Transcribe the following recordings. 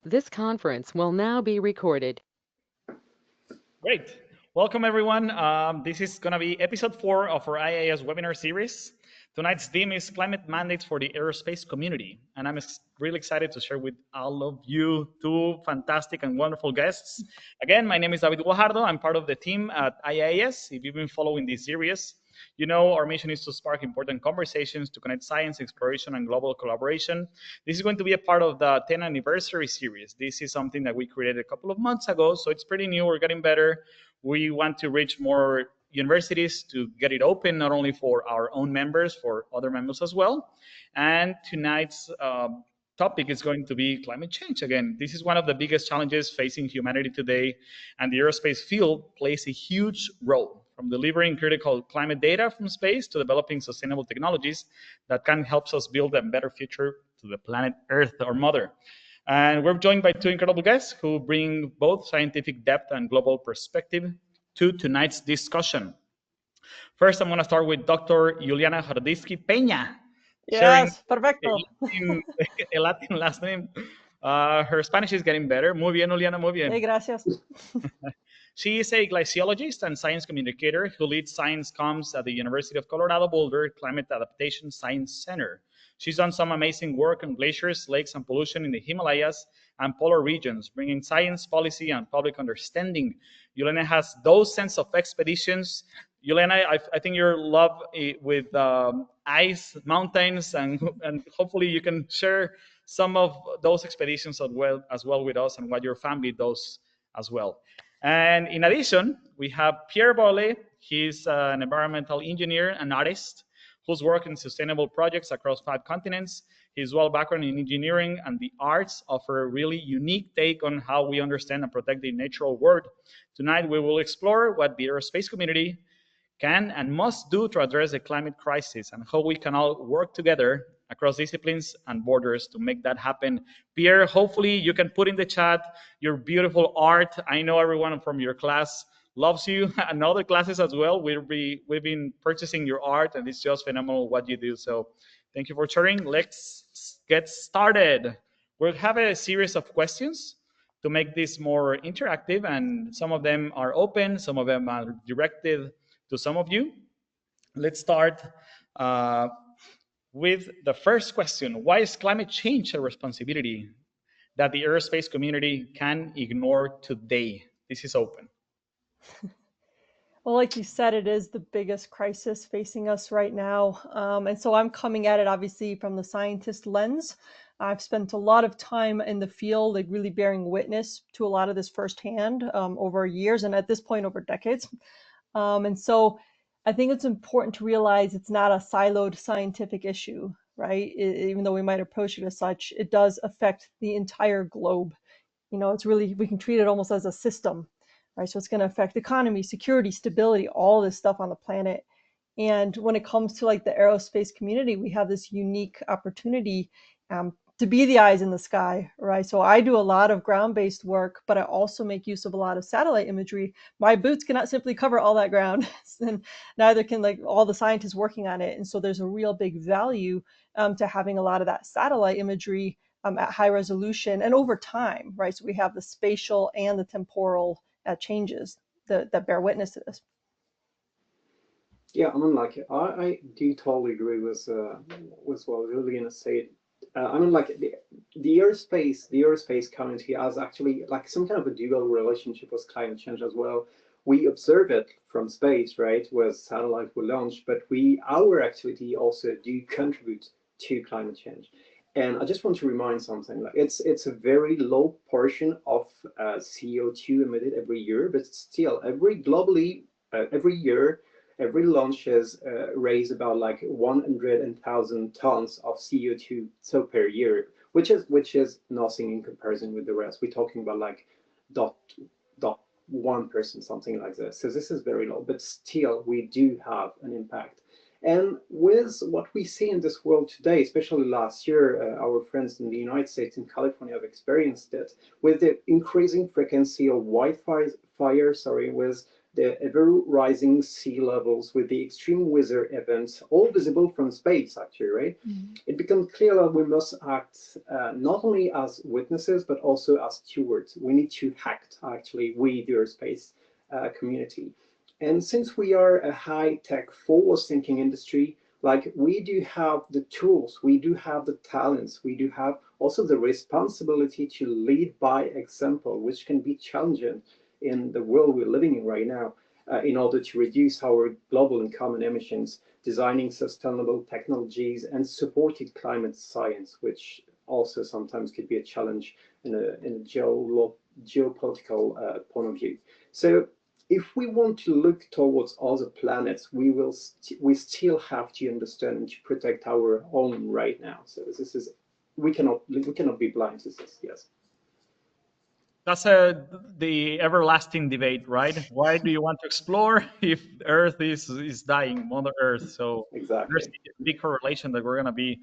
This conference will now be recorded. Great. Welcome, everyone. This is going to be episode 4 of our IIAS webinar series. Tonight's theme is climate mandates for the aerospace community. And I'm really excited to share with all of you two fantastic and wonderful guests. Again, my name is David Guajardo. I'm part of the team at IIAS. If you've been following this series, you know our mission is to spark important conversations to connect science, exploration, and global collaboration. This is going to be a part of the 10th anniversary series. This is something that we created a couple of months ago, so it's pretty new. We're getting better. We want to reach more universities to get it open, not only for our own members, for other members as well. And tonight's topic is going to be climate change. Again, this is one of the biggest challenges facing humanity today, and the aerospace field plays a huge role, from delivering critical climate data from space to developing sustainable technologies that can help us build a better future to the planet Earth, our mother. And we're joined by two incredible guests who bring both scientific depth and global perspective to tonight's discussion. First, I'm going to start with Dr. Ulyana Horodyskyj Peña, sharing Yes, perfecto. a Latin last name. Her Spanish is getting better. Muy bien, Ulyana, muy bien. Hey, gracias. She is a glaciologist and science communicator who leads science comms at the University of Colorado Boulder Climate Adaptation Science Center. She's done some amazing work on glaciers, lakes, and pollution in the Himalayas and polar regions, bringing science, policy, and public understanding. Ulyana has those sense of expeditions. Ulyana, I think you're love with ice, mountains, and hopefully you can share some of those expeditions as well with us and what your family does as well. And in addition, we have Pierre Vuaillet. He's an environmental engineer and artist who's worked in sustainable projects across 5 continents. His well background in engineering and the arts offer a really unique take on how we understand and protect the natural world. Tonight, we will explore what the aerospace community can and must do to address the climate crisis and how we can all work together across disciplines and borders to make that happen. Pierre, hopefully you can put in the chat your beautiful art. I know everyone from your class loves you and other classes as well. We've been purchasing your art and it's just phenomenal what you do. So thank you for sharing. Let's get started. We'll have a series of questions to make this more interactive, and some of them are open, some of them are directed to some of you. Let's start with the first question. Why is climate change a responsibility that the aerospace community can ignore today? This is open. Well, like you said, it is the biggest crisis facing us right now. And so I'm coming at it, obviously, from the scientist lens. I've spent a lot of time in the field, like really bearing witness to a lot of this firsthand over years, and at this point, over decades. And so I think it's important to realize it's not a siloed scientific issue, right? Even though we might approach it as such, it does affect the entire globe. It's really, we can treat it almost as a system, right? So it's going to affect economy, security, stability, all this stuff on the planet. And when it comes to like the aerospace community, we have this unique opportunity to be the eyes in the sky, right? So I do a lot of ground-based work, but I also make use of a lot of satellite imagery. My boots cannot simply cover all that ground, and neither can like all the scientists working on it. And so there's a real big value to having a lot of that satellite imagery at high resolution and over time, right? So we have the spatial and the temporal changes that bear witness to this. Yeah, I mean, like I do totally agree with what Ulyana said. I mean, like the aerospace community has actually like some kind of a dual relationship with climate change as well. We observe it from space, right, with satellite we launch, but our activity also do contribute to climate change. And I just want to remind something, like it's a very low portion of CO2 emitted every year, but still every year every launches raise about like 100,000 tons of CO2 so per year, which is nothing in comparison with the rest. We're talking about like dot 1%, something like this. So this is very low, but still we do have an impact. And with what we see in this world today, especially last year, our friends in the United States in California have experienced it with the increasing frequency of wildfire, with the ever-rising sea levels with the extreme weather events, all visible from space, actually, right? It becomes clear that we must act not only as witnesses, but also as stewards. We need to act, actually, we, the aerospace community. And since we are a high-tech, forward-thinking industry, like we do have the tools, we do have the talents, we do have also the responsibility to lead by example, which can be challenging in the world we're living in right now, in order to reduce our global and common emissions, designing sustainable technologies and supporting climate science, which also sometimes could be a challenge in a geopolitical point of view. So if we want to look towards other planets, we still have to understand and to protect our own right now. So this is we cannot be blind to this. Yes. That's the everlasting debate, right? Why do you want to explore if Earth is dying, Mother Earth? So there's Exactly. a big correlation that we're going to be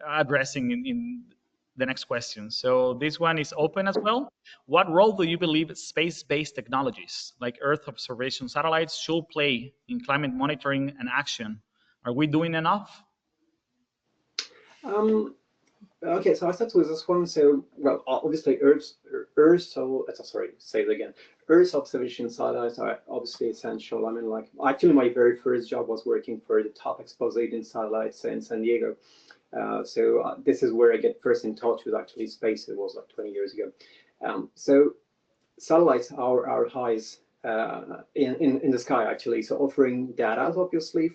addressing in the next question. So this one is open as well. What role do you believe space-based technologies like Earth observation satellites should play in climate monitoring and action? Are we doing enough? Um, Okay, so I start with this one. So, well, obviously, sorry, say it again. Earth observation satellites are obviously essential. I mean, like, actually, my very first job was working for the top exposed satellites in San Diego. This is where I get first in touch with actually space. It was like 20 years ago. So satellites are our highs in the sky, actually. So offering data, obviously,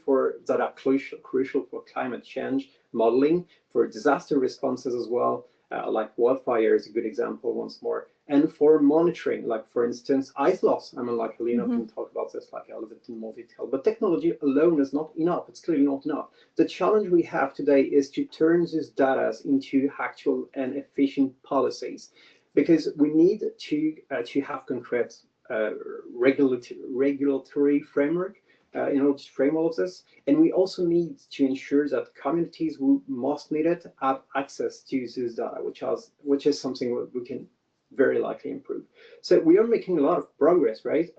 that are crucial for climate change modeling, for disaster responses as well, like wildfire is a good example once more, and for monitoring, like for instance, ice loss. I mean, like Ulyana can talk about this like a little bit in more detail. But technology alone is not enough. It's clearly not enough. The challenge we have today is to turn these data into actual and efficient policies, because we need to have concrete regulatory framework in order to frame all of this. And we also need to ensure that communities who most need it have access to this data, which is something we can very likely improve. So we are making a lot of progress, right?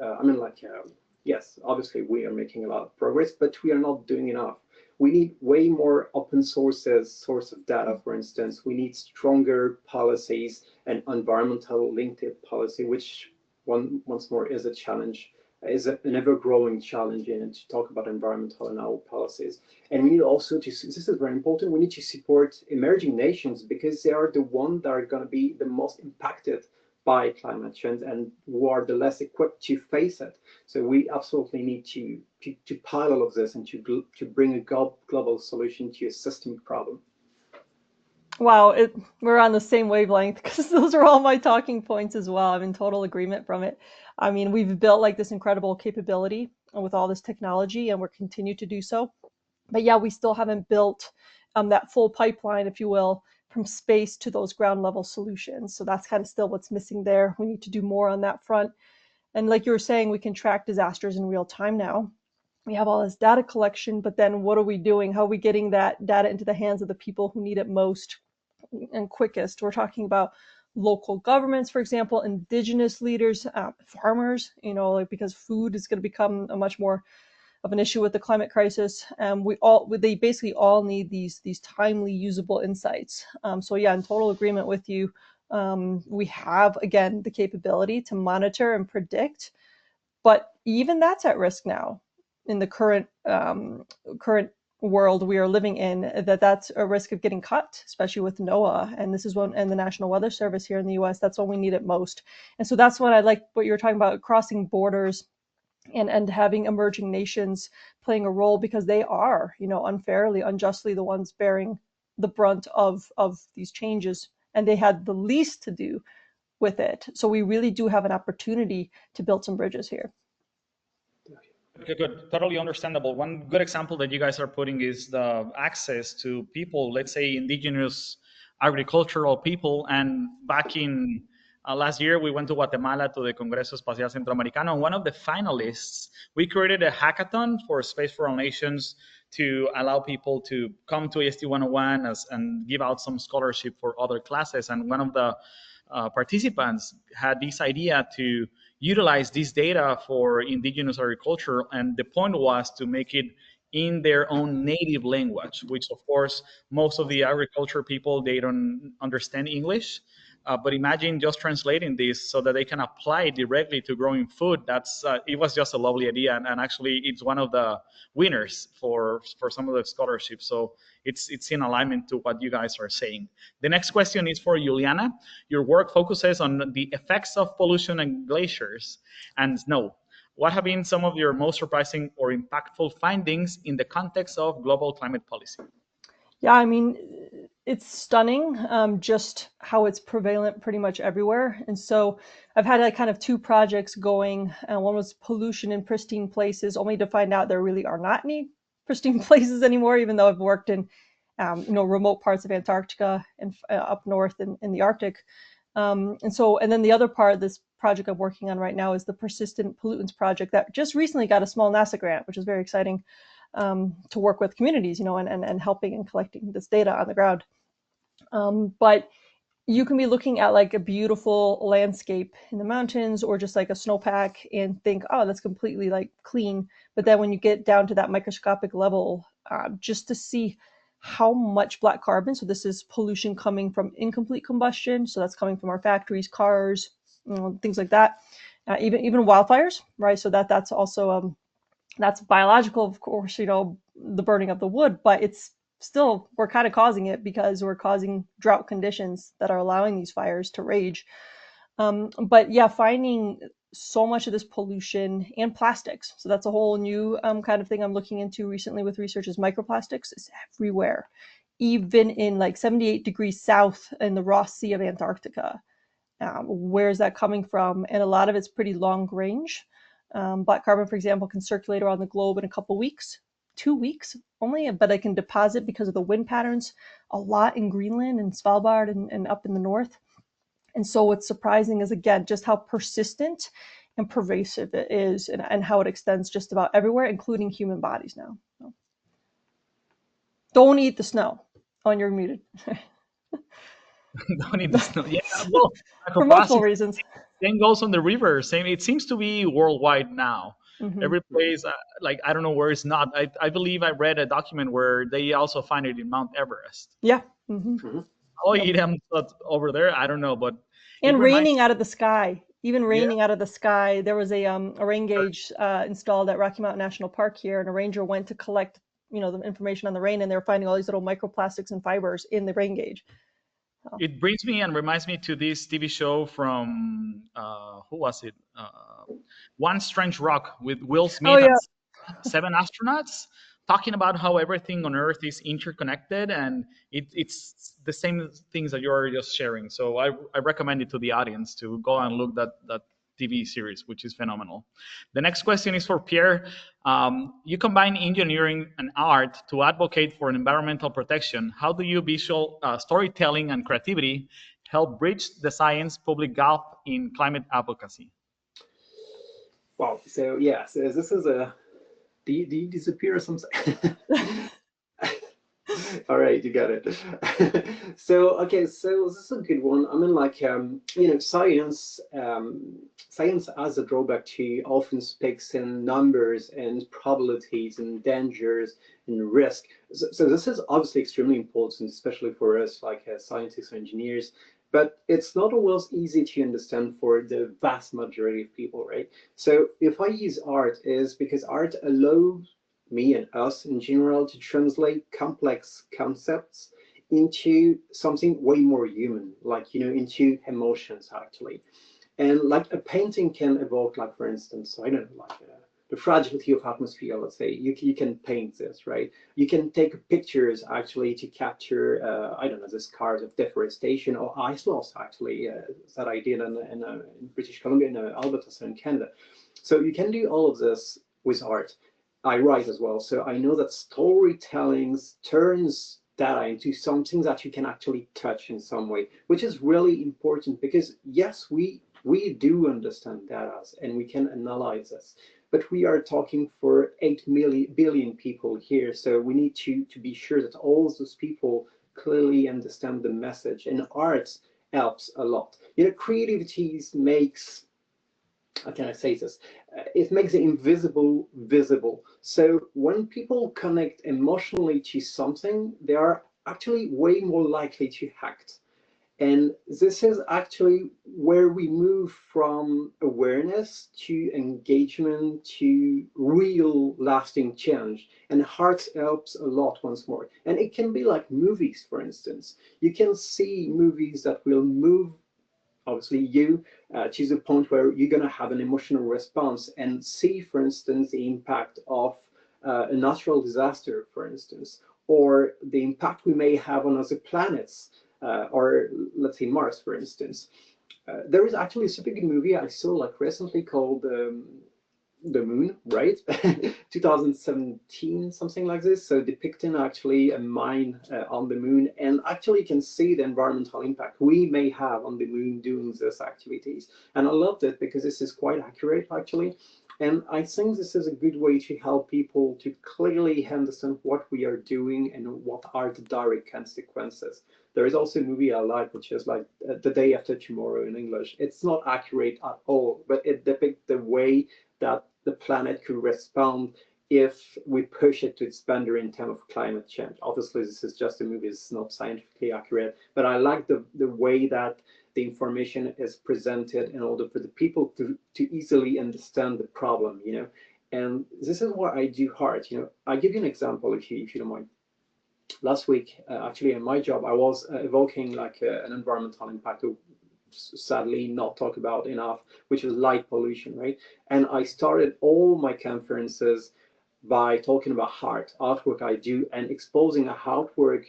Yes, obviously we are making a lot of progress, but we are not doing enough. We need way more open source of data, for instance. We need stronger policies and environmental linked policy, which once more is a challenge, is an ever-growing challenge in to talk about environmental and our policies. And we need also to, this is very important, we need to support emerging nations, because they are the ones that are going to be the most impacted by climate change and who are the less equipped to face it. So we absolutely need to pile all of this and to bring a global solution to a systemic problem. Wow, we're on the same wavelength, because those are all my talking points as well. I'm in total agreement from it. I mean, we've built like this incredible capability with all this technology, and we're continue to do so. But yeah, we still haven't built that full pipeline, if you will, from space to those ground level solutions. So that's kind of still what's missing there. We need to do more on that front. And like you were saying, we can track disasters in real time now. We have all this data collection, but then what are we doing? How are we getting that data into the hands of the people who need it most and quickest? We're talking about local governments, for example, indigenous leaders, farmers, like, because food is going to become a much more of an issue with the climate crisis. They basically all need these timely, usable insights. So yeah, in total agreement with you. We have, again, the capability to monitor and predict, but even that's at risk now in the current world we are living in. That's a risk of getting cut, especially with NOAA, and this is one, and the National Weather Service here in the U.S. That's when we need it most. And so that's what I like what you were talking about, crossing borders and having emerging nations playing a role, because they are, unfairly, unjustly the ones bearing the brunt of these changes, and they had the least to do with it. So we really do have an opportunity to build some bridges here. Okay, good. Totally understandable. One good example that you guys are putting is the access to people, let's say indigenous agricultural people. And back in last year, we went to Guatemala to the Congreso Espacial Centroamericano. And one of the finalists, we created a hackathon for Space for All Nations to allow people to come to AST 101 and give out some scholarship for other classes. And one of the participants had this idea to utilize this data for indigenous agriculture, and the point was to make it in their own native language, which of course most of the agriculture people, they don't understand English. But imagine just translating this so that they can apply it directly to growing food. It was just a lovely idea, and actually it's one of the winners for some of the scholarships. So it's in alignment to what you guys are saying. The next question is for Ulyana. Your work focuses on the effects of pollution and glaciers and snow. What have been some of your most surprising or impactful findings in the context of global climate policy? Yeah, I mean, it's stunning just how it's prevalent pretty much everywhere. And so I've had like kind of two projects going. One was pollution in pristine places, only to find out there really are not any pristine places anymore, even though I've worked in remote parts of Antarctica and up north in the Arctic. And then the other part of this project I'm working on right now is the persistent pollutants project that just recently got a small NASA grant, which is very exciting. To work with communities, and helping and collecting this data on the ground. But you can be looking at like a beautiful landscape in the mountains or just like a snowpack and think, oh, that's completely like clean. But then when you get down to that microscopic level, just to see how much black carbon, so this is pollution coming from incomplete combustion. So that's coming from our factories, cars, things like that. Even wildfires, right? So that's also that's biological, of course, the burning of the wood, but it's still, we're kind of causing it because we're causing drought conditions that are allowing these fires to rage. But yeah, finding so much of this pollution and plastics. So that's a whole new kind of thing I'm looking into recently with research is microplastics is everywhere, even in like 78 degrees south in the Ross Sea of Antarctica. Where's that coming from? And a lot of it's pretty long range. Black carbon, for example, can circulate around the globe in a couple weeks, 2 weeks only, but it can deposit because of the wind patterns a lot in Greenland and Svalbard and up in the north. And so what's surprising is, again, just how persistent and pervasive it is and how it extends just about everywhere, including human bodies now. So, don't eat the snow. Oh, and you're muted. Don't eat the snow. Yeah, well, for multiple reasons. Same goes on the river. Same. It seems to be worldwide now. Mm-hmm. Every place, like I don't know where it's not. I believe I read a document where they also find it in Mount Everest. Yeah. Mm-hmm. Oh, eat them over there. I don't know, but and raining out of the sky. Even raining out of the sky. There was a rain gauge installed at Rocky Mountain National Park here, and a ranger went to collect the information on the rain, and they were finding all these little microplastics and fibers in the rain gauge. It brings me and reminds me to this TV show from who was it? One Strange Rock with Will Smith and 7 astronauts talking about how everything on Earth is interconnected, and it's the same things that you're just sharing. So I recommend it to the audience to go and look that TV series, which is phenomenal. The next question is for Pierre. You combine engineering and art to advocate for environmental protection. How do you visual storytelling and creativity help bridge the science-public gap in climate advocacy? Wow. So yeah. So this is a. Do you disappear or something? All right, you got it. So okay, so this is a good one. I mean, like science has a drawback to often speaks in numbers and probabilities and dangers and risk. So this is obviously extremely important, especially for us like scientists or engineers. But it's not always easy to understand for the vast majority of people, right? So if I use art, is because art allows me and us in general to translate complex concepts into something way more human, like into emotions actually. And like a painting can evoke, like for instance, I don't know, like the fragility of atmosphere. Let's say you can paint this, right? You can take pictures actually to capture I don't know, the scars of deforestation or ice loss actually that I did in British Columbia, in Alberta, in Canada. So you can do all of this with art. I write as well, so I know that storytelling turns data into something that you can actually touch in some way, which is really important because yes, we do understand data and we can analyze this, but we are talking for 8 billion people here, so we need to be sure that all those people clearly understand the message. And arts helps a lot. Creativity makes, how can I say this? It makes the invisible visible. So when people connect emotionally to something, they are actually way more likely to act. And this is actually where we move from awareness to engagement to real lasting change. And heart helps a lot once more. And it can be like movies, for instance. You can see movies that will move, obviously, you to the point where you're going to have an emotional response and see, for instance, the impact of a natural disaster, for instance, or the impact we may have on other planets, or let's say Mars, for instance. There is actually a super good movie I saw like recently called The Moon, right? 2017, something like this. So depicting actually a mine on the moon, and actually you can see the environmental impact we may have on the moon doing these activities. And I loved it because this is quite accurate actually. And I think this is a good way to help people to clearly understand what we are doing and what are the direct consequences. There is also a movie I like, which is like The Day After Tomorrow in English. It's not accurate at all, but it depicts the way that the planet could respond if we push it to its boundary in terms of climate change. Obviously, this is just a movie, it's not scientifically accurate, but I like the way that the information is presented in order for the people to easily understand the problem, And this is what I do hard, I'll give you an example if you don't mind. Last week, actually, in my job, I was evoking like an environmental impact sadly not talked about enough, which is light pollution, right? And I started all my conferences by talking about artwork I do, and exposing a artwork,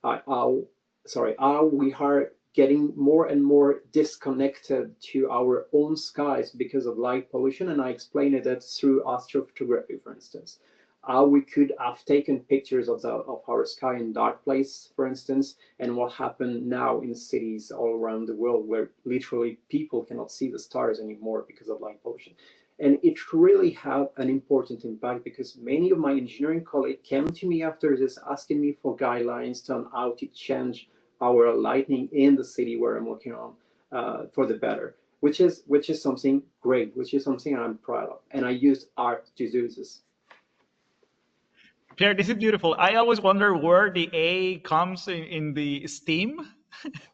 how we are getting more and more disconnected to our own skies because of light pollution. And I explained it through astrophotography, for instance. How we could have taken pictures of our sky in dark place, for instance, and what happened now in cities all around the world where literally people cannot see the stars anymore because of light pollution. And it really had an important impact because many of my engineering colleagues came to me after this asking me for guidelines on how to change our lighting in the city where I'm working on for the better, which is something great, which is something I'm proud of. And I used art to do this. Pierre, this is beautiful. I always wonder where the A comes in the STEAM,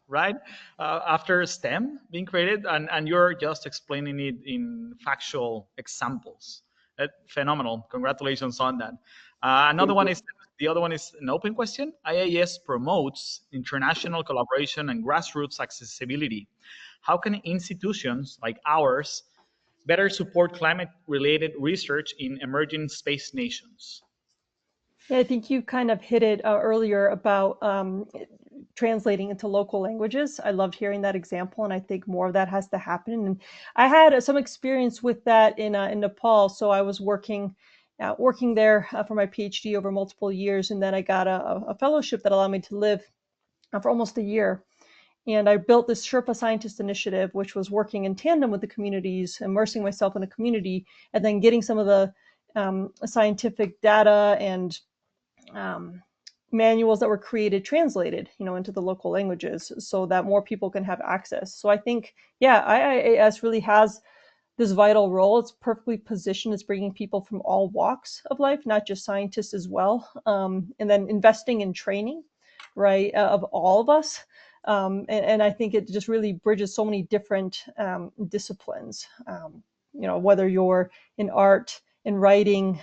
right? After STEM being created, and you're just explaining it in factual examples. Phenomenal. Congratulations on that. The other one is an open question. IIAS promotes international collaboration and grassroots accessibility. How can institutions like ours better support climate-related research in emerging space nations? Yeah, I think you kind of hit it earlier about translating into local languages. I loved hearing that example, and I think more of that has to happen. And I had some experience with that in Nepal. So I was working there for my PhD over multiple years, and then I got a fellowship that allowed me to live for almost a year. And I built this Sherpa Scientist Initiative, which was working in tandem with the communities, immersing myself in the community, and then getting some of the scientific data and manuals that were created translated into the local languages so that more people can have access. So I think IIAS really has this vital role. It's perfectly positioned as bringing people from all walks of life, not just scientists as well, and then investing in training, right, of all of us. And I think it just really bridges so many different disciplines, whether you're in art, in writing,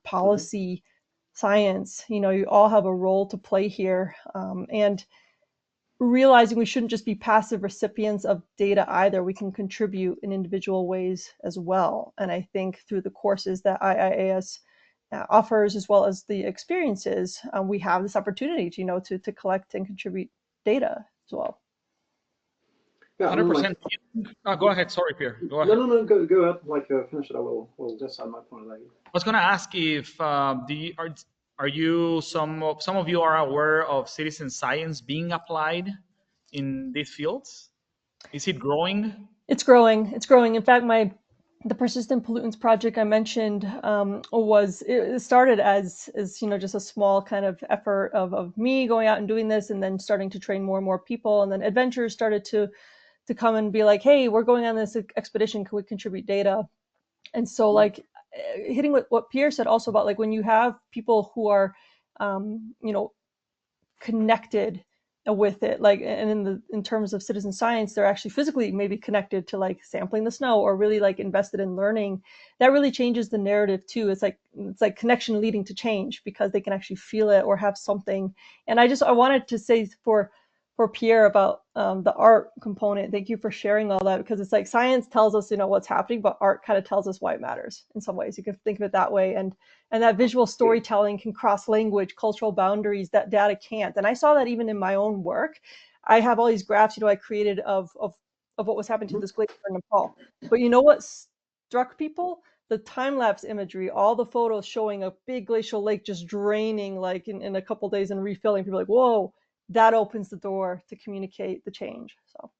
policy, science, you all have a role to play here. And realizing we shouldn't just be passive recipients of data either. We can contribute in individual ways as well. And I think through the courses that IIAS offers, as well as the experiences, we have this opportunity to collect and contribute data as well. Yeah, 100%. Go ahead. Sorry, Pierre. Go ahead. No. Go ahead. Finish it. We'll just add my point later. I was going to ask if are you some of you are aware of citizen science being applied in these fields? Is it growing? It's growing. In fact, my the persistent pollutants project I mentioned it started as just a small kind of effort of me going out and doing this, and then starting to train more and more people, and then adventurers started to come and be like, hey, we're going on this expedition, can we contribute data? And so like hitting what Pierre said also about like when you have people who are connected with it, like, and in terms of citizen science, they're actually physically maybe connected to like sampling the snow, or really like invested in learning. That really changes the narrative too. It's like connection leading to change, because they can actually feel it or have something. And I wanted to say for Pierre about the art component, thank you for sharing all that, because it's like science tells us what's happening, but art kind of tells us why it matters in some ways. You can think of it that way. And that visual storytelling can cross language, cultural boundaries that data can't. And I saw that even in my own work. I have all these graphs, I created of what was happening to this glacier in Nepal. But you know what struck people? The time-lapse imagery, all the photos showing a big glacial lake just draining like in a couple days and refilling. People are like, whoa, that opens the door to communicate the change. So.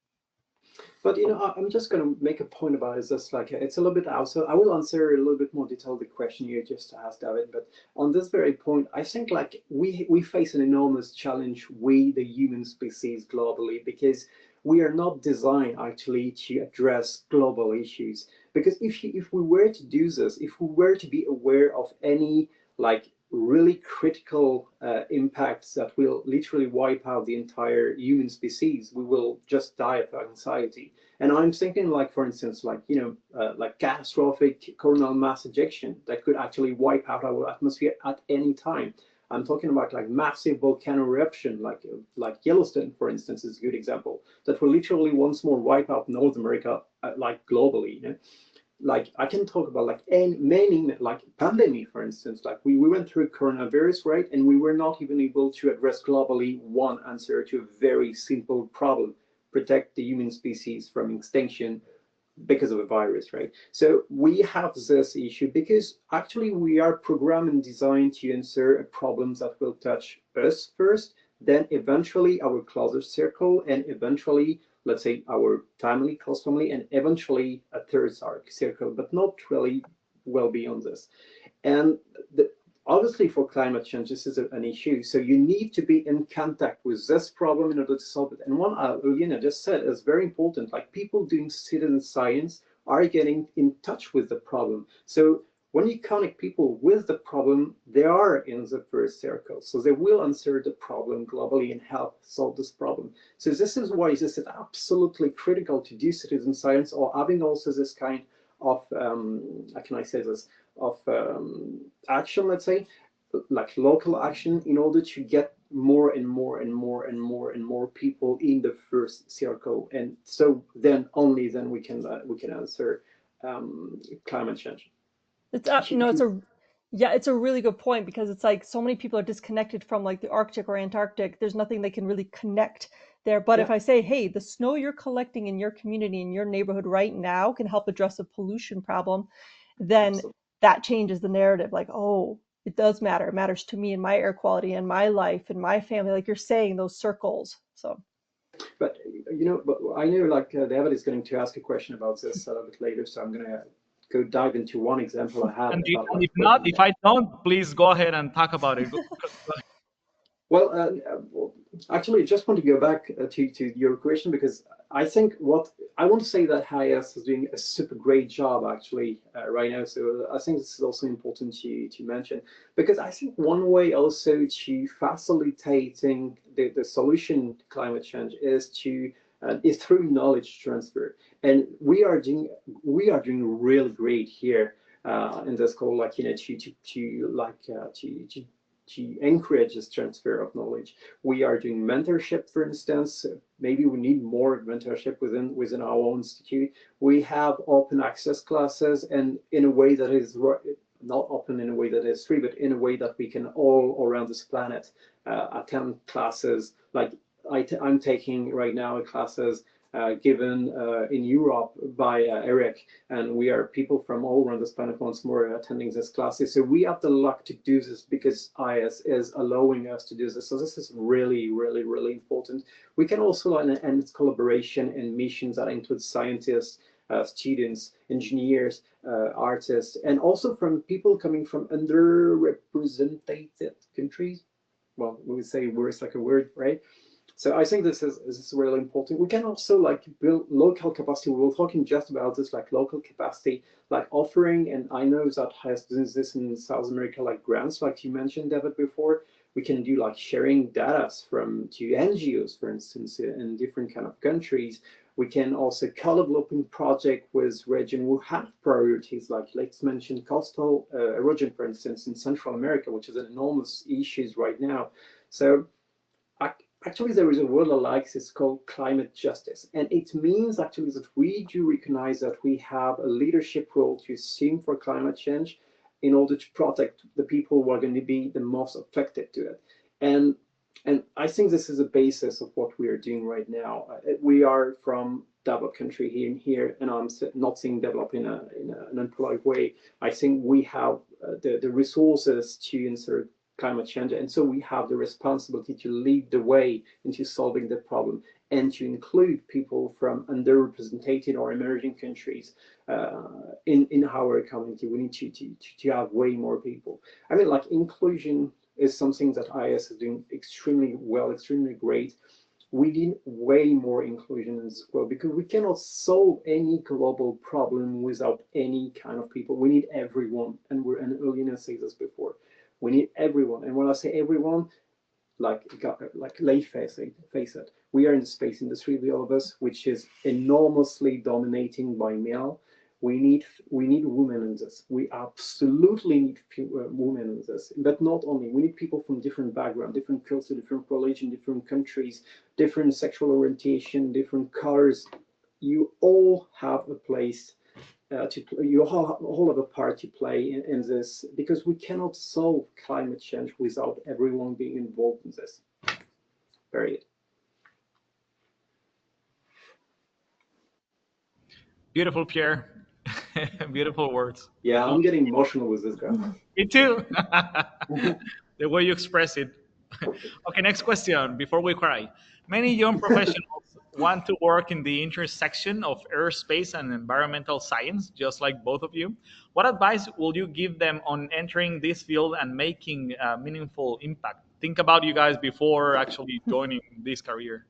But I'm just going to make a point about it. It's just like it's a little bit out. So I will answer a little bit more detailed the question you just asked, David. But on this very point, I think like we face an enormous challenge, we the human species globally, because we are not designed actually to address global issues. Because if we were to do this, if we were to be aware of any like really critical impacts that will literally wipe out the entire human species, we will just die of anxiety. And I'm thinking, like, for instance, like, like catastrophic coronal mass ejection that could actually wipe out our atmosphere at any time. I'm talking about like massive volcano eruption, like Yellowstone, for instance, is a good example that will literally once more wipe out North America, like globally. Like I can talk about like many like pandemic, for instance, like we went through coronavirus, right? And we were not even able to address globally one answer to a very simple problem: protect the human species from extinction because of a virus, right? So we have this issue because actually we are programmed and designed to answer problems that will touch us first, then eventually our closer circle, and eventually, let's say, our family, close family, and eventually a third circle, but not really well beyond this. And obviously for climate change, this is an issue. So you need to be in contact with this problem in order to solve it. And one Ulyana just said is very important, like people doing citizen science are getting in touch with the problem. So when you connect people with the problem, they are in the first circle. So they will answer the problem globally and help solve this problem. So this is why this is absolutely critical to do citizen science, or having also this kind of, how can I say this, of action, let's say, like local action, in order to get more and more and more and more and more people in the first circle. And so then only then we can answer climate change. It's it's a really good point, because it's like so many people are disconnected from like the Arctic or Antarctic. There's nothing they can really connect there. But if Yeah, I say, hey, the snow you're collecting in your community, in your neighborhood right now can help address a pollution problem, then absolutely. that changes the narrative. Like, oh, it does matter. It matters to me and my air quality and my life and my family. Like you're saying, those circles. So But but I know like David is going to ask a question about this a little bit later, so I'm going to go dive into one example I had about And like if not, breaking if down. I don't, please go ahead and talk about it. Well, actually, I just want to go back to your question, because I think what I want to say that IIAS is doing a super great job actually right now. So I think this is also important to mention, because I think one way also to facilitating the solution to climate change is through knowledge transfer, and we are doing really great here in this call, like to encourage this transfer of knowledge. We are doing mentorship, for instance. Maybe we need more mentorship within our own institute. We have open access classes, and in a way that is not open in a way that is free, but in a way that we can all around this planet attend classes. Like I'm taking right now classes given in Europe by Eric, and we are people from all around this planet once more attending these classes. So we have the luck to do this because IIAS is allowing us to do this. So this is really, really, really important. We can also, and it's collaboration and missions that include scientists students, engineers, artists, and also from people coming from underrepresented countries. Well, we would say words like a word, right? So I think this is really important. We can also like build local capacity. We were talking just about this, like local capacity, like offering, and I know that has done this in South America, like grants, like you mentioned, David, before. We can do like sharing data from to NGOs, for instance, in different kind of countries. We can also co-developing project with region who have priorities, like let's mention coastal erosion, for instance, in Central America, which is an enormous issues right now. So actually, there is a word I like, it's called climate justice. And it means actually that we do recognize that we have a leadership role to assume for climate change in order to protect the people who are going to be the most affected to it. And I think this is the basis of what we are doing right now. We are from developed country here, and I'm not saying develop in an unpolite way. I think we have the resources to insert climate change, and so we have the responsibility to lead the way into solving the problem and to include people from underrepresented or emerging countries in our community. We need to have way more people. I mean, like inclusion is something that IIAS is doing extremely well, extremely great. We need way more inclusion as well, because we cannot solve any global problem without any kind of people. We need everyone, and Ulyana said this before. We need everyone, and when I say everyone, like let's face it, we are in the space industry, the all of us, which is enormously dominating by male. We need women in this. We absolutely need women in this. But not only, we need people from different background, different culture, different religion, different countries, different sexual orientation, different colors. You all have a place you all have a part to play in this, because we cannot solve climate change without everyone being involved in this. Period. Beautiful, Pierre. Beautiful words. Yeah, I'm getting emotional with this guy. Me too. The way you express it. Okay, next question before we cry. Many young professionals want to work in the intersection of aerospace and environmental science, just like both of you. What advice will you give them on entering this field and making a meaningful impact? Think about you guys before actually joining this career.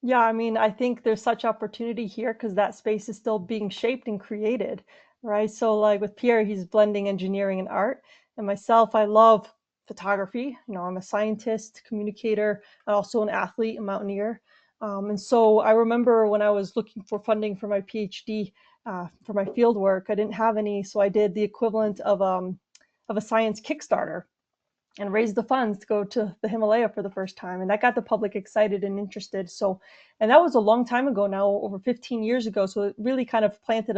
Yeah, I mean, I think there's such opportunity here because that space is still being shaped and created, right? So, like with Pierre, he's blending engineering and art. And myself, I love photography. You know, I'm a scientist, communicator, and also an athlete, a mountaineer. And so I remember when I was looking for funding for my PhD, for my field work, I didn't have any. So I did the equivalent of a science Kickstarter and raised the funds to go to the Himalaya for the first time. And that got the public excited and interested. So, and that was a long time ago now, over 15 years ago. So it really kind of planted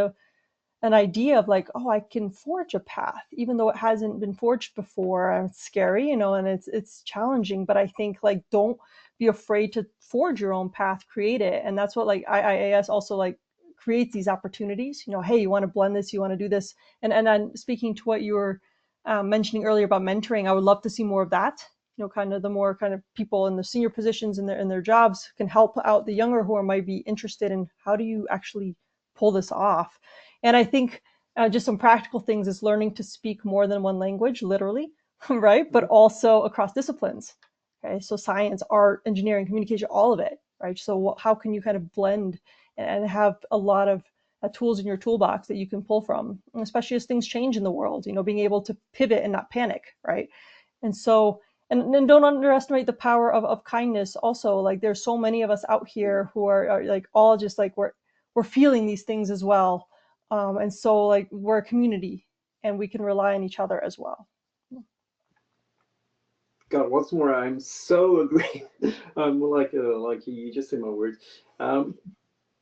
an idea of like, oh, I can forge a path, even though it hasn't been forged before. And it's scary, you know, and it's challenging. But I think like, don't be afraid to forge your own path, create it. And that's what like IIAS also like creates these opportunities. You know, hey, you want to blend this, you want to do this. And then speaking to what you were mentioning earlier about mentoring, I would love to see more of that. You know, kind of the more kind of people in the senior positions in their jobs can help out the younger who might be interested in how do you actually pull this off. And I think just some practical things is learning to speak more than one language, literally, right? But also across disciplines. Okay, so science, art, engineering, communication, all of it, right? So how can you kind of blend and have a lot of tools in your toolbox that you can pull from, especially as things change in the world, you know, being able to pivot and not panic, right? And so, and don't underestimate the power of kindness also. Like there's so many of us out here who are like all just like we're feeling these things as well. And so like we're a community and we can rely on each other as well. God, what's more, I'm so agree. I'm like you just said my words.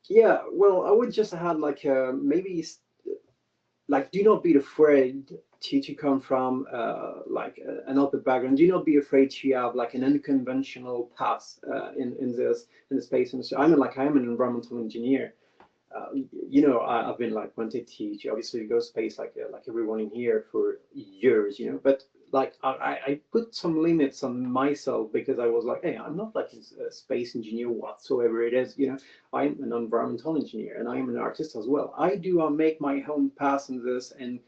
Yeah, well, I would just add like maybe like do not be afraid to come from another background. Do not be afraid to have like an unconventional path in the space industry. I'm an environmental engineer. You know, I've been like wanted to obviously go space like everyone in here for years. You know, but like I put some limits on myself because I was like, hey, I'm not like a space engineer whatsoever. It is, I'm an environmental engineer and I'm an artist as well. I do make my own path in this, and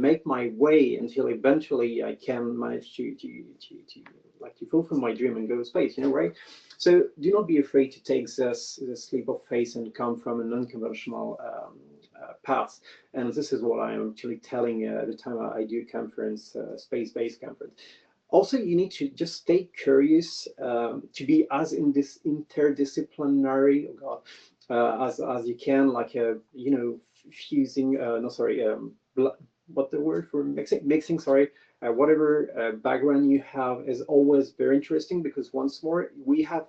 make my way until eventually I can manage to fulfill my dream and go to space, right? So do not be afraid to take this leap of faith and come from an unconventional path. And this is what I am actually telling the time I do conference, space-based conference. Also, you need to just stay curious, to be as in this interdisciplinary, as you can, like fusing. No, sorry, what the word for mixing? Sorry, whatever background you have is always very interesting, because once more we have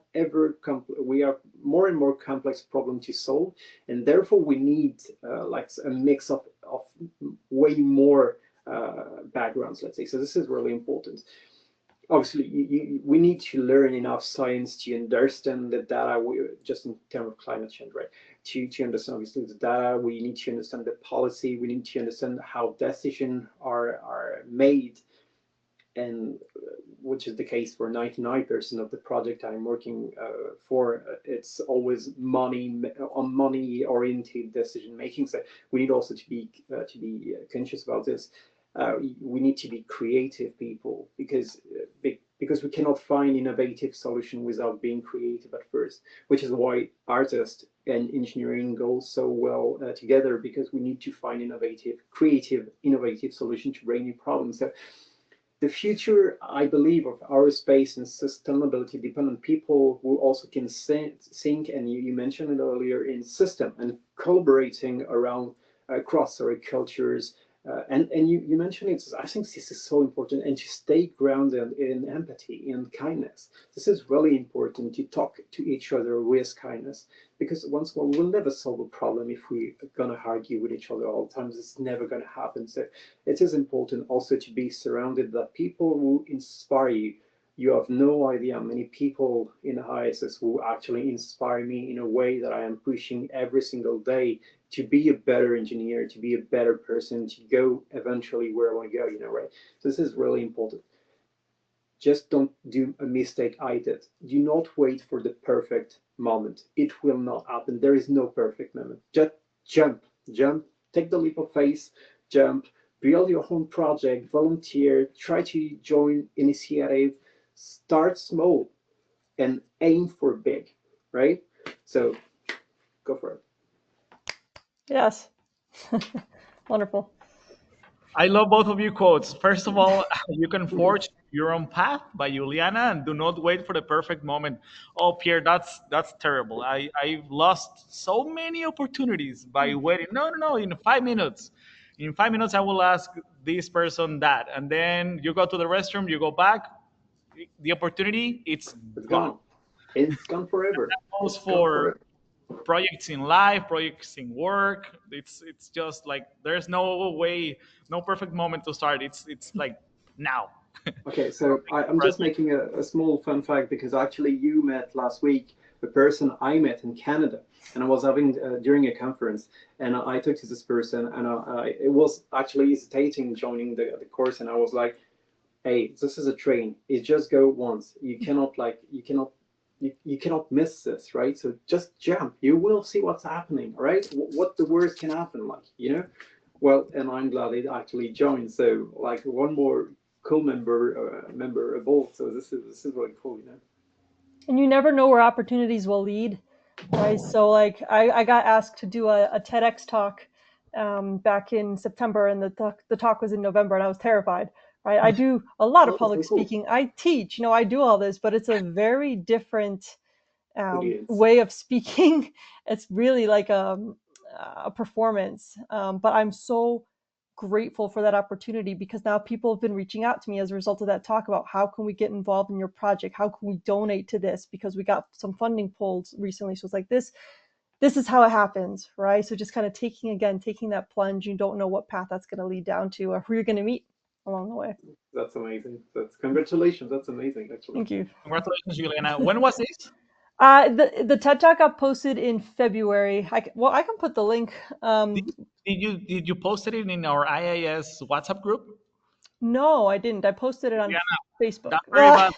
more and more complex problem to solve, and therefore we need like a mix of way more backgrounds, let's say. So this is really important. Obviously, we need to learn enough science to understand the data, just in terms of climate change, right? To understand, obviously, the data, we need to understand the policy, we need to understand how decisions are made, and which is the case for 99% of the project I'm working for. It's always money-oriented decision making. So we need also to be conscious about this. We need to be creative people, because we cannot find innovative solution without being creative at first, which is why artists and engineering go so well together, because we need to find innovative solution to brain new problems. So the future, I believe, of aerospace and sustainability depend on people who also can think, and you mentioned it earlier, in system and collaborating around across cultures. And you mentioned it. I think this is so important, and to stay grounded in empathy and kindness. This is really important, to talk to each other with kindness, because once more, we'll never solve a problem if we're gonna argue with each other all the time. It's never gonna happen. So it is important also to be surrounded by people who inspire you. You have no idea how many people in IIAS who actually inspire me in a way that I am pushing every single day to be a better engineer, to be a better person, to go eventually where I want to go, right? So this is really important. Just don't do a mistake I did. Do not wait for the perfect moment. It will not happen. There is no perfect moment. Just jump, take the leap of faith, jump, build your own project, volunteer, try to join initiative, start small, and aim for big, right? So go for it. Yes. Wonderful. I love both of you quotes. First of all, you can forge your own path by Ulyana, and do not wait for the perfect moment. Oh, Pierre, that's terrible. I've lost so many opportunities by waiting. No. In 5 minutes, I will ask this person that, and then you go to the restroom, you go back, the opportunity it's It's gone. gone. It's gone forever. That goes It's gone for forever. projects in life, projects in work. It's just like there's no way, no perfect moment to start. It's like now. Okay, so I'm just making a small fun fact, because actually you met last week the person I met in Canada, and I was having during a conference, and I talked to this person, and it was actually hesitating joining the course, and I was like, hey, this is a train. It just go once. You cannot miss this, right? So just jump. You will see what's happening, right? What the worst can happen, Well, and I'm glad it actually joined. So like one more cool member evolved. So this is really cool. And you never know where opportunities will lead, right? So like I got asked to do a TEDx talk back in September, and the talk was in November, and I was terrified, right? I do a lot of Oh, public so cool. speaking. I teach, I do all this, but it's a very different Audience. way of speaking. It's really like a performance. But I'm so grateful for that opportunity, because now people have been reaching out to me as a result of that talk about how can we get involved in your project? How can we donate to this? Because we got some funding pulled recently. So it's like this is how it happens, right? So just kind of taking that plunge. You don't know what path that's going to lead down to, or who you're going to meet along the way. That's amazing. Congratulations. That's amazing, actually. Thank you. Congratulations, Juliana. When was this? The TED Talk got posted in February. I can put the link. Did you post it in our IIAS WhatsApp group? No, I didn't. I posted it on Yeah, Facebook. that's very bad.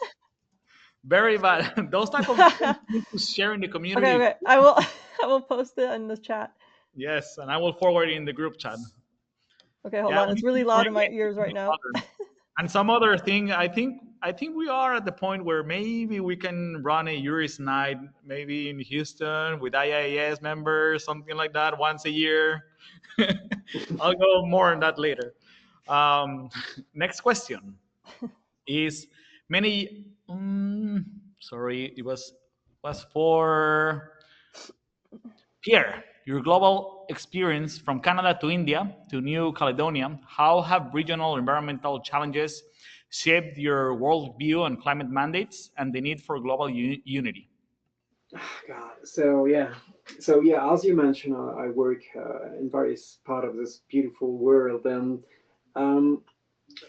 Very bad. Those type of things need to share in the Okay, community. okay. I will I will post it in the chat. Yes, and I will forward it in the group chat. Okay, hold Yeah, on. we It's need to really loud join in my ears right each now. other. And some other thing, I think we are at the point where maybe we can run a Juris night, maybe in Houston with IIAS members, something like that, once a year. I'll go more on that later. Um, next question is many. Sorry, it was for Pierre. Your global experience from Canada to India to New Caledonia, how have regional environmental challenges shaped your worldview on climate mandates and the need for global unity? God. So yeah, as you mentioned, I work in various part of this beautiful world, and um,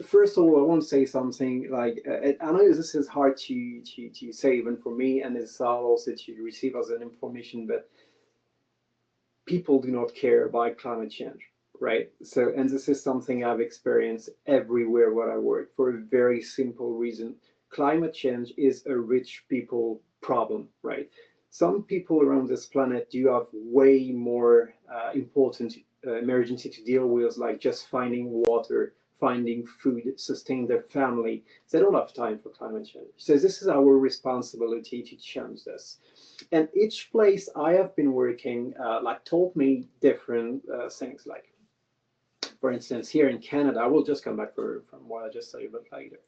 first of all, I want to say something like I know this is hard to say even for me, and it's hard also to receive as an information, but people do not care about climate change, right? So, and this is something I've experienced everywhere where I work for a very simple reason. Climate change is a rich people problem, right? Some people around this planet do have way more important emergency to deal with, like just finding water, finding food, sustain their family. They don't have time for climate change. So this is our responsibility to change this. And each place I have been working like taught me different things. Like, for instance, here in Canada, I will just come back from what I just said a bit later.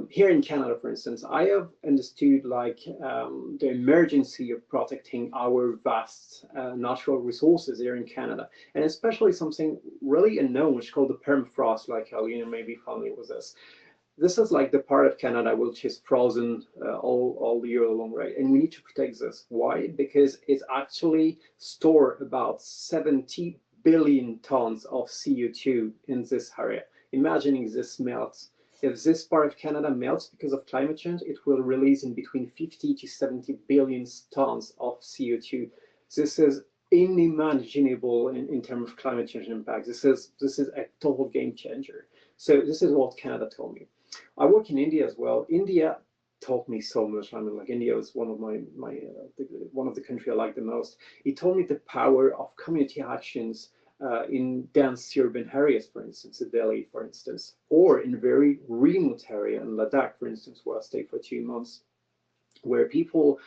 Here in Canada, for instance, I have understood like the emergency of protecting our vast natural resources here in Canada, and especially something really unknown, which is called the permafrost. Like how you may be familiar with this. This is like the part of Canada which is frozen all year long, right? And we need to protect this. Why? Because it actually store about 70 billion tons of CO2 in this area. Imagining this melts. If this part of Canada melts because of climate change, it will release in between 50 to 70 billion tons of CO2. This is unimaginable in terms of climate change impact. This is a total game changer. So this is what Canada told me. I work in India as well. India taught me so much. I mean, like India was one of one of the country I like the most. It taught me the power of community actions in dense urban areas, for instance, in Delhi, for instance, or in very remote area in Ladakh, for instance, where I stayed for 2 months, where people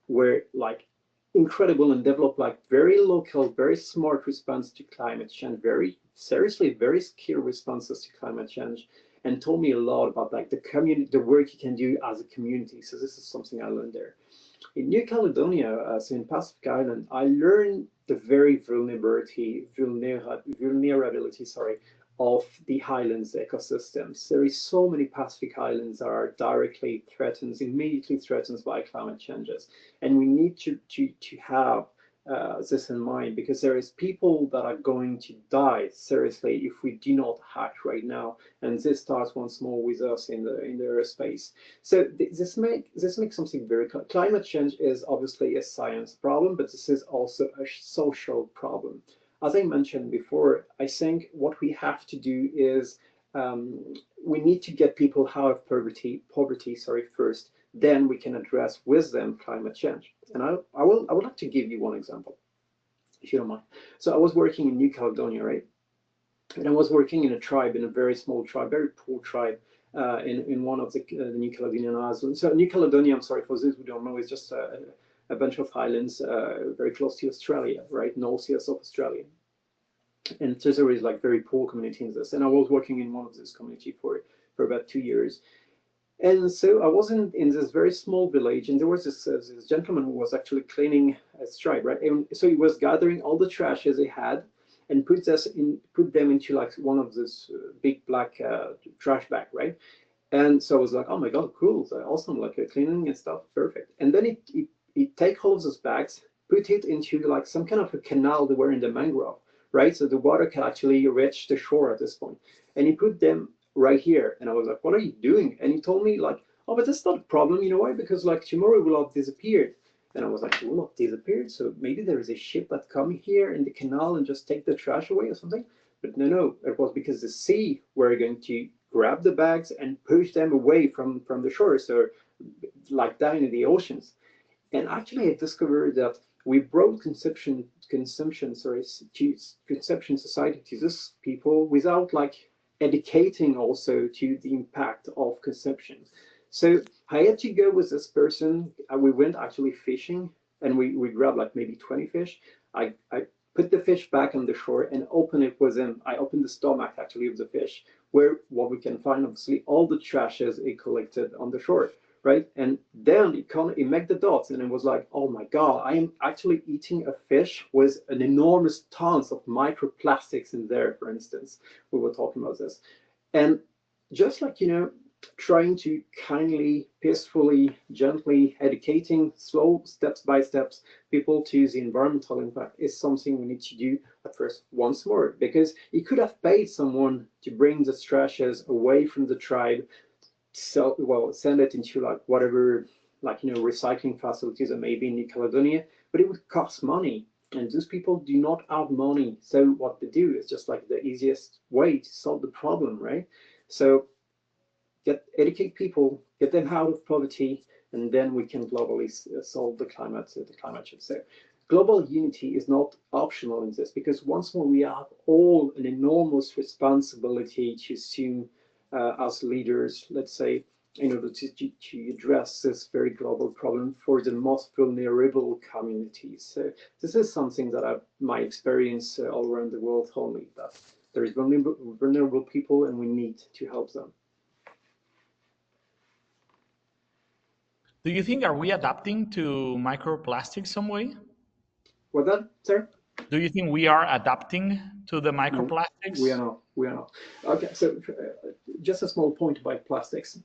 were like incredible and developed like very local, very smart response to climate change, very seriously, very skilled responses to climate change, and told me a lot about like the community, the work you can do as a community. So this is something I learned there. In New Caledonia, so in Pacific Island, I learned the very vulnerability, sorry, of the highlands ecosystems. There is so many Pacific islands that are directly threatened, immediately threatened by climate changes, and we need to have this in mind, because there is people that are going to die seriously if we do not act right now, and this starts once more with us in the aerospace. So this makes something very clear. Climate change is obviously a science problem, but this is also a social problem. As I mentioned before, I think what we have to do is we need to get people out of poverty, sorry, first. Then we can address with them climate change. And I would like to give you one example, if you don't mind. So I was working in New Caledonia, right? And I was working in a tribe, in a very small tribe, very poor tribe, in one of the New Caledonian Islands. So New Caledonia, I'm sorry for those who don't know, is just a bunch of islands very close to Australia, right, northeast of Australia. And so there is like very poor community in this. And I was working in one of this community for about 2 years. And so I was in this very small village, and there was this gentleman who was actually cleaning a tribe, right? And so he was gathering all the trashes he had and put them into like one of this big black trash bag, right? And so I was like, oh my god, cool, so awesome, like cleaning and stuff, perfect. And then he take all of those bags, put it into like some kind of a canal that were in the mangrove, right? So the water can actually reach the shore at this point. And he put them right here. And I was like, what are you doing? And he told me like, oh, but that's not a problem, you know why? Because like tomorrow it will have disappeared. And I was like, it will have disappeared. So maybe there is a ship that come here in the canal and just take the trash away or something. But no, it was because the sea were going to grab the bags and push them away from the shore, so like down in the oceans. And actually, I discovered that we brought consumption society to this people without like educating also to the impact of consumption. So I had to go with this person. We went actually fishing, and we grabbed like maybe 20 fish. I put the fish back on the shore and open it within. I opened the stomach actually of the fish, where what we can find obviously all the trashes it collected on the shore, right? And then it made the dots, and it was like, oh my god, I am actually eating a fish with an enormous tons of microplastics in there. For instance, we were talking about this, and just like trying to kindly, peacefully, gently educating slow steps by steps people to the environmental impact is something we need to do at first once more, because you could have paid someone to bring the trashes away from the tribe, so send it into like whatever, like recycling facilities or maybe in New Caledonia, but it would cost money, and those people do not have money. So what they do is just like the easiest way to solve the problem, right? So educate people, get them out of poverty, and then we can globally solve the climate change. So global unity is not optional in this, because once more we have all an enormous responsibility to assume as leaders, let's say, in order to address this very global problem for the most vulnerable communities. So this is something that my experience all around the world told me, that there is vulnerable people and we need to help them. Do you think, are we adapting to microplastics some way? What that, sir? Do you think we are adapting to the No, microplastics? we are not. We are not. Okay, so just a small point about plastics.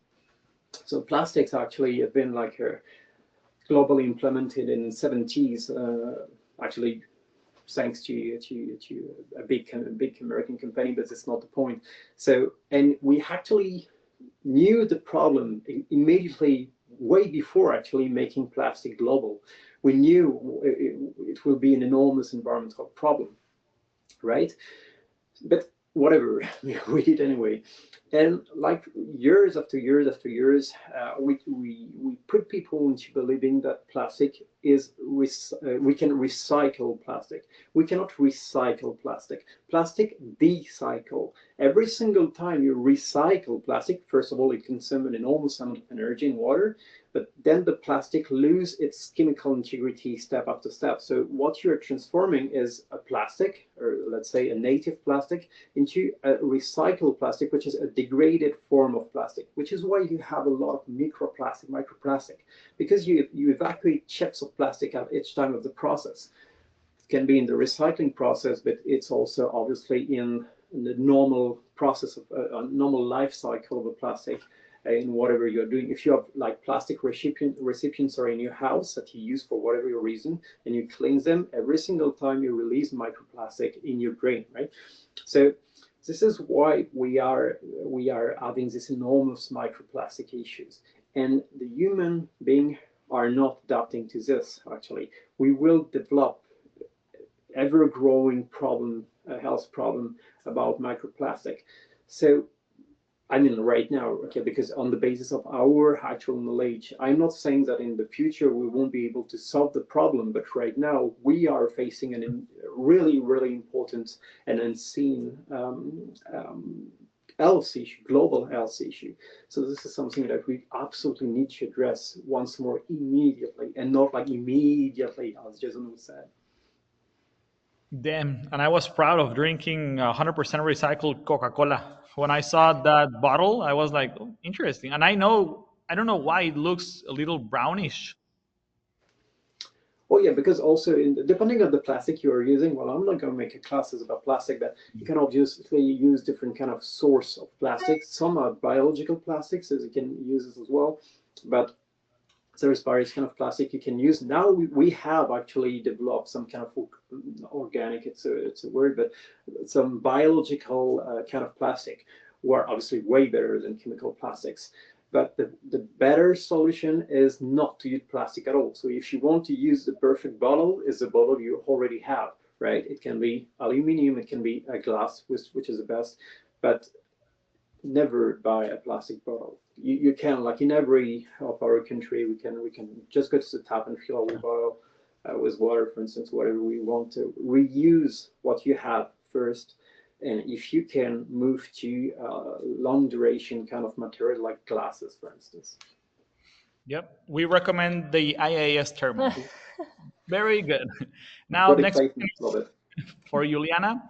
So plastics actually have been like globally implemented in the 70s, actually thanks to a big American company, but that's not the point. So, and we actually knew the problem immediately, way before actually making plastic global. We knew it will be an enormous environmental problem, right? But whatever, we did anyway. And like years after years after years, we put people into believing that plastic is we can recycle plastic. We cannot recycle plastic. Plastic decycle. Every single time you recycle plastic, first of all, it consumes an enormous amount of energy and water, but then the plastic loses its chemical integrity step after step. So what you're transforming is a plastic, or let's say a native plastic, into a recycled plastic, which is a degraded form of plastic, which is why you have a lot of microplastic, because you evacuate chips of plastic at each time of the process. It can be in the recycling process, but it's also obviously in the normal process of a normal life cycle of a plastic in whatever you're doing. If you have like plastic recipients are in your house that you use for whatever your reason, and you cleanse them, every single time you release microplastic in your drain, right? So this is why we are having these enormous microplastic issues, and the human being are not adapting to this. Actually, we will develop ever-growing problem, health problem about microplastic. So I mean, right now, okay, because on the basis of our actual knowledge, I'm not saying that in the future we won't be able to solve the problem, but right now we are facing a really, really important and unseen health issue, global health issue. So this is something that we absolutely need to address once more immediately, and not like immediately, as Jason said. Damn, and I was proud of drinking 100% recycled Coca-Cola. When I saw that bottle, I was like, oh, interesting. And I don't know why it looks a little brownish. Oh yeah, because also depending on the plastic you are using, well, I'm not going to make a classes about plastic, but you can obviously use different kind of source of plastics. Some are biological plastics, as you can use this as well, but there's various kind of plastic you can use. Now we have actually developed some kind of organic, it's a word, but some biological kind of plastic, who are obviously way better than chemical plastics. But the better solution is not to use plastic at all. So if you want to use the perfect bottle, is the bottle you already have. right? It can be aluminum, it can be a glass, which is the best, but never buy a plastic bottle. You can, like in every of our country, we can just go to the tap and fill our bottle with water, for instance, whatever we want to. Reuse what you have first, and if you can move to long duration kind of material like glasses, for instance. Yep, we recommend the IIAS thermal. Very good. Now, Good next excitement, love it. for Ulyana.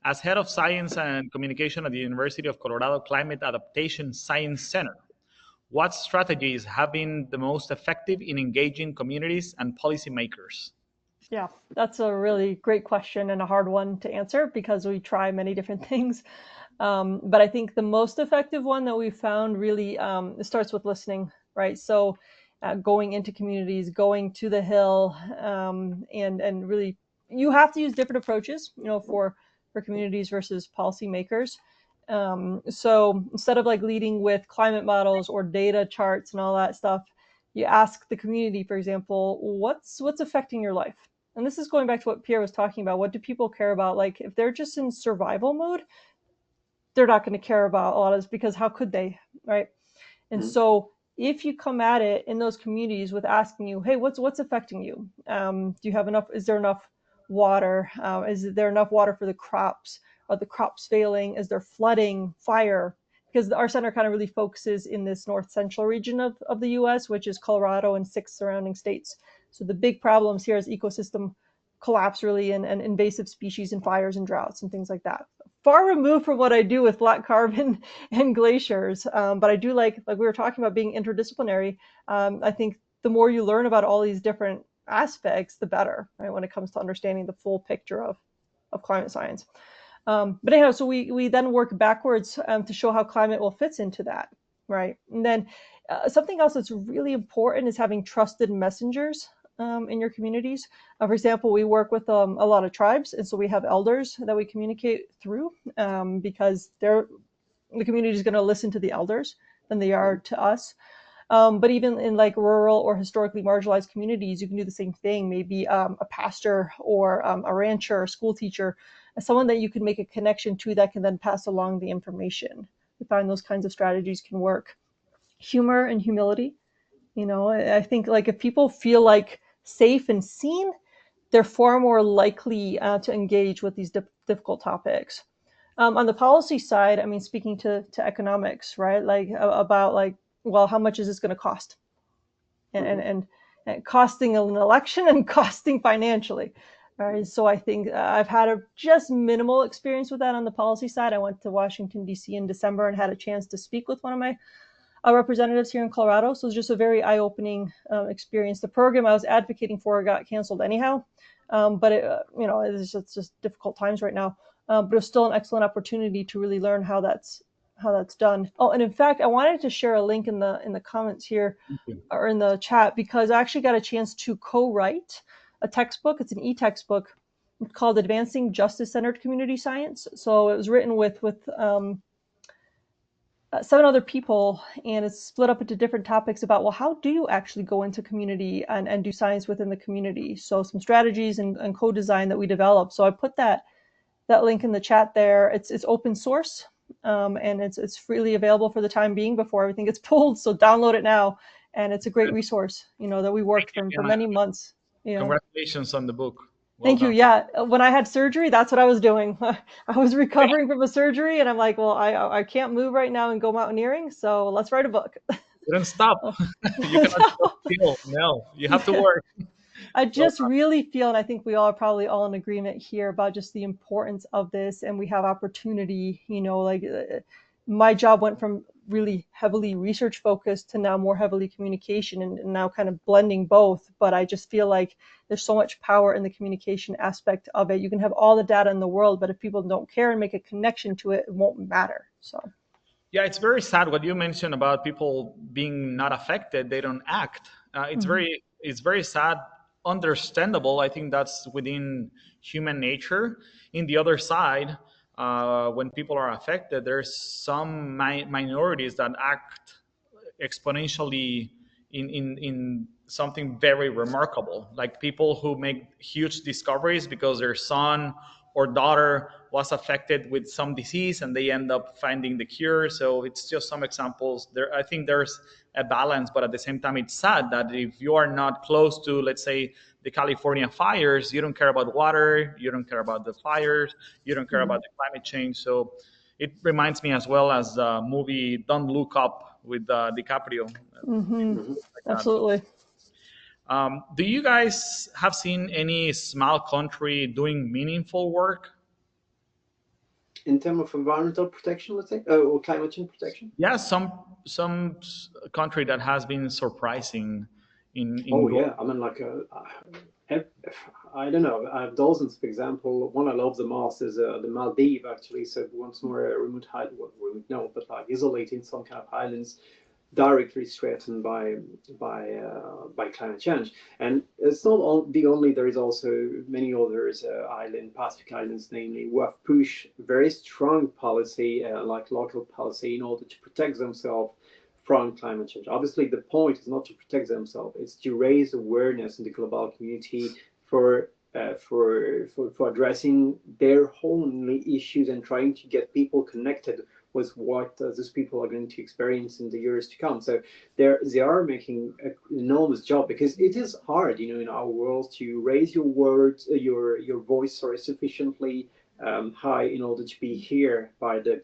As head of science and communication at the University of Colorado Climate Adaptation Science Center, what strategies have been the most effective in engaging communities and policymakers? Yeah, that's a really great question and a hard one to answer because we try many different things. But I think the most effective one that we found really starts with listening, right? So going into communities, going to the Hill, and really you have to use different approaches, for communities versus policymakers. So instead of like leading with climate models or data charts and all that stuff, you ask the community, for example, what's affecting your life? And this is going back to what Pierre was talking about. What do people care about? Like if they're just in survival mode, they're not going to care about a lot of this because how could they, right? And so if you come at it in those communities with asking you, hey, what's affecting you? Do you have enough? Is there enough water? Is there enough water for the crops? Are the crops failing? Is there flooding, fire? Because our center kind of really focuses in this north central region of the US, which is Colorado and 6 surrounding states. So the big problems here is ecosystem collapse really and invasive species and fires and droughts and things like that. Far removed from what I do with black carbon and glaciers, but I do like we were talking about being interdisciplinary. I think the more you learn about all these different aspects, the better, right? When it comes to understanding the full picture of climate science. But anyhow, so we then work backwards to show how climate will fits into that, right? And then something else that's really important is having trusted messengers in your communities. For example, we work with a lot of tribes, and so we have elders that we communicate through because the community is going to listen to the elders than they are to us. But even in like rural or historically marginalized communities, you can do the same thing. Maybe a pastor or a rancher or school teacher, someone that you can make a connection to that can then pass along the information. We find those kinds of strategies can work. Humor and humility. I think like if people feel like safe and seen, they're far more likely to engage with these difficult topics. On the policy side, I mean, speaking to economics, right? Like about like, well, how much is this going to cost? And costing an election and costing financially. Right? So I think I've had a just minimal experience with that on the policy side. I went to Washington, D.C. in December and had a chance to speak with one of my representatives here in Colorado. So it was just a very eye-opening experience. The program I was advocating for got canceled anyhow, but it's just difficult times right now. But it was still an excellent opportunity to really learn how that's done. Oh, and in fact, I wanted to share a link in the comments here or in the chat because I actually got a chance to co-write a textbook. It's an e-textbook called Advancing Justice-Centered Community Science. So it was written with 7 other people, and it's split up into different topics about, well, how do you actually go into community and do science within the community? So some strategies and co-design that we developed. So I put that link in the chat there. It's open source, and it's freely available for the time being before everything gets pulled. So download it now, and it's a great resource, that we worked for many months. Congratulations on the book. Thank you. Yeah. When I had surgery, that's what I was doing. I was recovering from a surgery and I'm like, well, I can't move right now and go mountaineering. So let's write a book. You don't stop. You cannot stop still. No, you have to work. I just really feel, and I think we all are probably all in agreement here about just the importance of this. And we have opportunity, my job went from really heavily research focused to now more heavily communication and now kind of blending both. But I just feel like there's so much power in the communication aspect of it. You can have all the data in the world, but if people don't care and make a connection to it, it won't matter. So yeah, it's very sad what you mentioned about people being not affected. They don't act. It's very sad, understandable. I think that's within human nature. In the other side, when people are affected, there's some minorities that act exponentially in something very remarkable. Like people who make huge discoveries because their son or daughter was affected with some disease and they end up finding the cure. So it's just some examples. There, I think there's a balance, but at the same time, it's sad that if you are not close to, let's say, the California fires, you don't care about water, you don't care about the fires, you don't care about the climate change. So it reminds me as well as the movie Don't Look Up with DiCaprio. Like that. Absolutely. Do you guys have seen any small country doing meaningful work? In terms of environmental protection, let's say, or climate change protection. Yeah, some country that has been surprising in Oh yeah, I mean, like I don't know. I have dozens. For example, one I love the most is the Maldives. Actually, so once more remote island, well, remote no, but like isolating some kind of islands directly threatened by climate change. And it's not all, the only. There is also many others Pacific islands, namely, who have pushed very strong policy, like local policy, in order to protect themselves from climate change. Obviously, the point is not to protect themselves; it's to raise awareness in the global community for for addressing their own issues and trying to get people connected with what these people are going to experience in the years to come. So they are making an enormous job, because it is hard, in our world, to raise your words, your voice, sorry, sufficiently high in order to be heard by the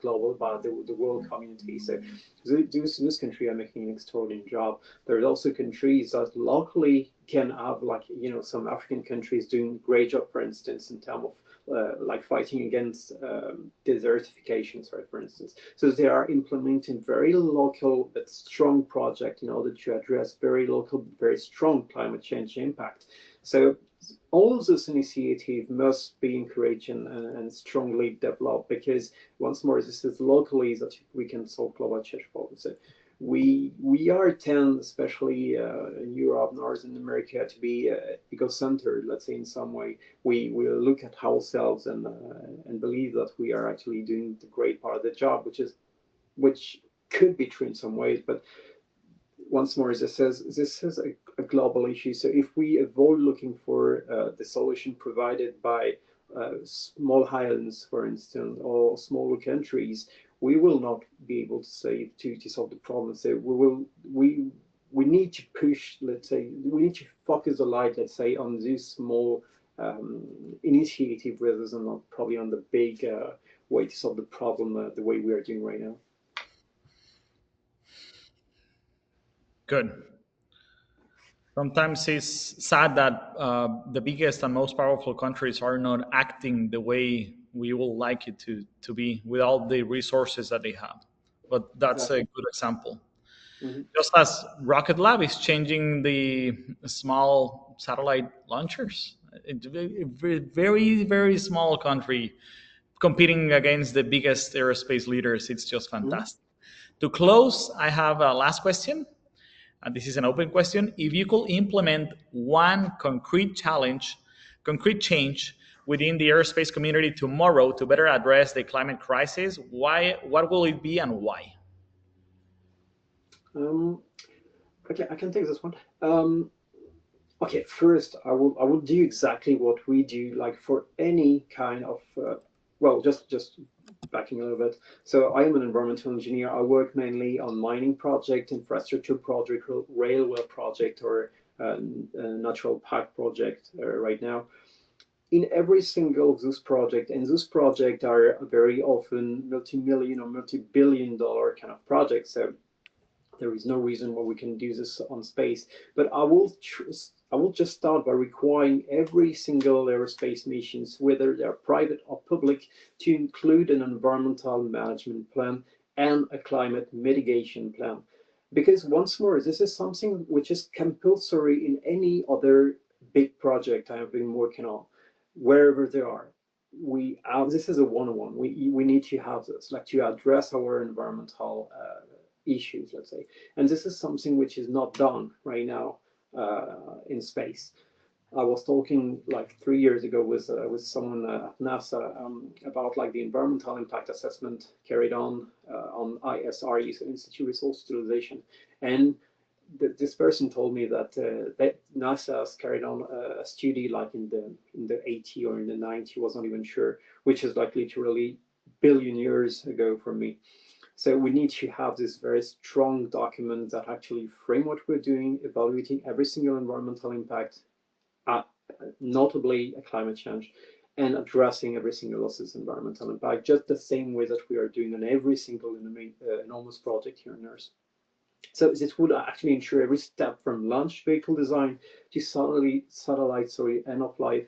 world community. So this country are making an extraordinary job. There's also countries that locally can have, like, some African countries doing great job, for instance, in terms of like fighting against desertification, sorry, for instance. So they are implementing very local but strong project in order to address very local, very strong climate change impact. So all of this initiative must be encouraged and strongly developed, because once more, this is locally that we can solve global change problems. So we are tend, especially in Europe, Northern America, to be ego-centered, let's say, in some way. We look at ourselves and believe that we are actually doing the great part of the job, which could be true in some ways, but once more, this is a global issue. So if we avoid looking for the solution provided by small islands, for instance, or smaller countries, we will not be able to solve the problem. So we need to push, let's say, we need to focus the light, let's say, on this small initiative, rather than not probably on the big way to solve the problem the way we are doing right now. Good. Sometimes it's sad that the biggest and most powerful countries are not acting the way we would like it to be, with all the resources that they have. But that's Exactly. a good example. Mm-hmm. Just as Rocket Lab is changing the small satellite launchers, it's a very, very small country competing against the biggest aerospace leaders. It's just fantastic. To close, I have a last question. And this is an open question. If you could implement one concrete change within the aerospace community tomorrow to better address the climate crisis, what will it be and why? Okay, I can take this one. Okay, first, I will do exactly what we do, like for any kind of well, just backing a little bit. So I am an environmental engineer. I work mainly on mining project, infrastructure project, railway project, or natural park project right now. In every single of those projects, and those projects are very often multi-million or multi-billion-dollar kind of projects. So there is no reason why we can do this on space. But I will just start by requiring every single aerospace missions, whether they're private or public, to include an environmental management plan and a climate mitigation plan. Because once more, this is something which is compulsory in any other big project I have been working on, wherever they are. This is a one-on-one. We need to have this, like, to address our environmental issues, let's say. And this is something which is not done right now in space. I was talking like 3 years ago with someone at NASA about like the environmental impact assessment carried on ISRE, so Institute Resource Utilization, and this person told me that NASA has carried on a study like in the 80 or in the 90, was not even sure, which is like literally billion years ago for me. So we need to have this very strong document that actually frame what we're doing, evaluating every single environmental impact, notably climate change, and addressing every single losses environmental impact, just the same way that we are doing on every single enormous project here on Earth. So this would actually ensure every step from launch vehicle design to satellite end of life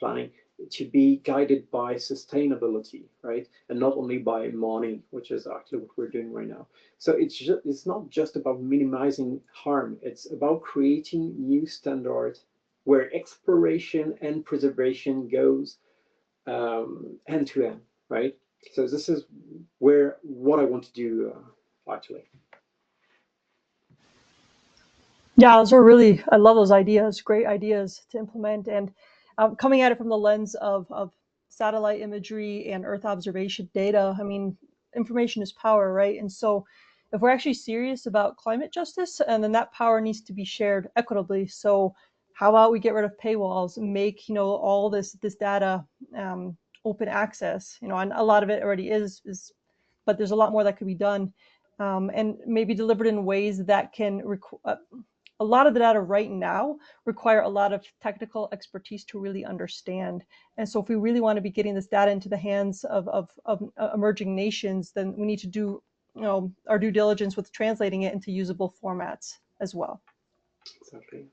planning to be guided by sustainability, right? And not only by money, which is actually what we're doing right now. So it's not just about minimizing harm. It's about creating new standards where exploration and preservation goes end to end, right? So this is what I want to do actually. Yeah, those are really, I love those ideas, great ideas to implement. And coming at it from the lens of satellite imagery and Earth observation data, I mean, information is power, right? And so if we're actually serious about climate justice, and then that power needs to be shared equitably. So how about we get rid of paywalls and make, all this data open access, and a lot of it already is, but there's a lot more that could be done. And maybe delivered in ways that can a lot of the data right now require a lot of technical expertise to really understand. And so if we really want to be getting this data into the hands of emerging nations, then we need to do our due diligence with translating it into usable formats as well. Exactly.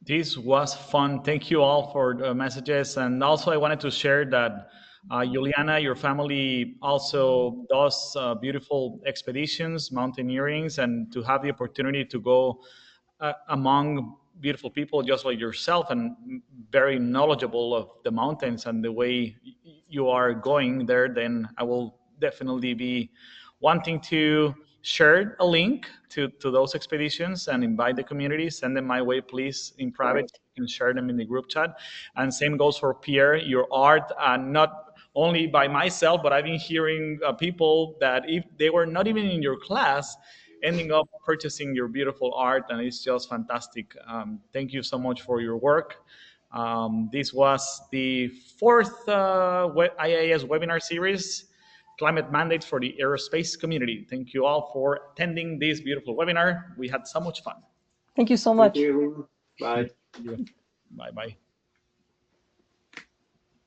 This was fun. Thank you all for the messages. And also I wanted to share that Ulyana, your family also does beautiful expeditions, mountaineerings, and to have the opportunity to go among beautiful people just like yourself and very knowledgeable of the mountains and the way you are going there, then I will definitely be wanting to share a link to those expeditions and invite the community. Send them my way, please, in private. Right. You can share them in the group chat. And same goes for Pierre, your art, not only by myself, but I've been hearing people that if they were not even in your class, ending up purchasing your beautiful art, and it's just fantastic. Thank you so much for your work. This was the fourth IIAS webinar series, Climate Mandates for the Aerospace Community. Thank you all for attending this beautiful webinar. We had so much fun. Thank you so Thank much. you. Bye. Bye-bye.